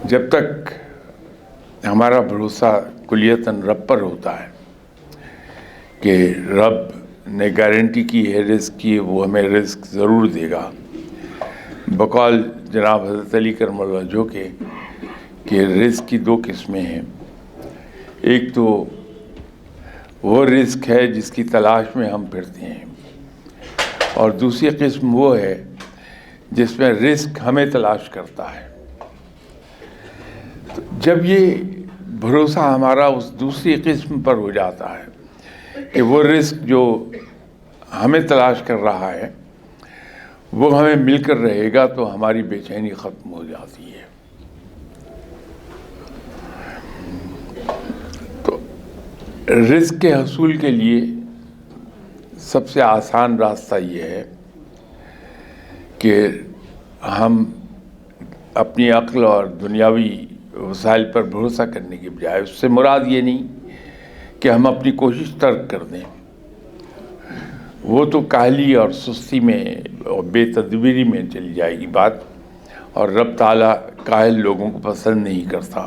جب تک ہمارا بھروسہ کلیتاً رب پر ہوتا ہے کہ رب نے گارنٹی کی ہے رزق کی، وہ ہمیں رزق ضرور دے گا، بقول جناب حضرت علی کرم اللہ وجہہ کہ رزق کی دو قسمیں ہیں. ایک تو وہ رزق ہے جس کی تلاش میں ہم پھرتے ہیں، اور دوسری قسم وہ ہے جس میں رزق ہمیں تلاش کرتا ہے. تو جب یہ بھروسہ ہمارا اس دوسری قسم پر ہو جاتا ہے کہ وہ رزق جو ہمیں تلاش کر رہا ہے وہ ہمیں مل کر رہے گا، تو ہماری بے چینی ختم ہو جاتی ہے. تو رزق کے حصول کے لیے سب سے آسان راستہ یہ ہے کہ ہم اپنی عقل اور دنیاوی وسائل پر بھروسہ کرنے کی بجائے، اس سے مراد یہ نہیں کہ ہم اپنی کوشش ترک کر دیں، وہ تو کاہلی اور سستی میں اور بے تدبیری میں چلی جائے گی بات، اور رب تعالیٰ کاہل لوگوں کو پسند نہیں کرتا.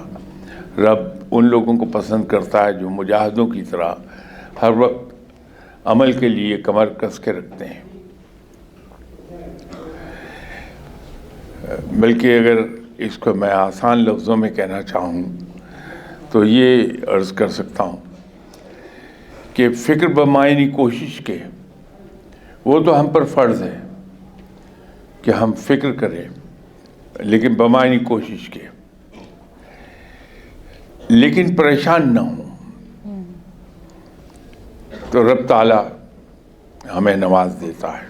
رب ان لوگوں کو پسند کرتا ہے جو مجاہدوں کی طرح ہر وقت عمل کے لیے کمر کس کے رکھتے ہیں. بلکہ اگر اس کو میں آسان لفظوں میں کہنا چاہوں تو یہ عرض کر سکتا ہوں کہ فکر بمعنی کوشش کے وہ تو ہم پر فرض ہے کہ ہم فکر کریں، لیکن بمعنی کوشش کے، لیکن پریشان نہ ہوں، تو رب تعالیٰ ہمیں نواز دیتا ہے.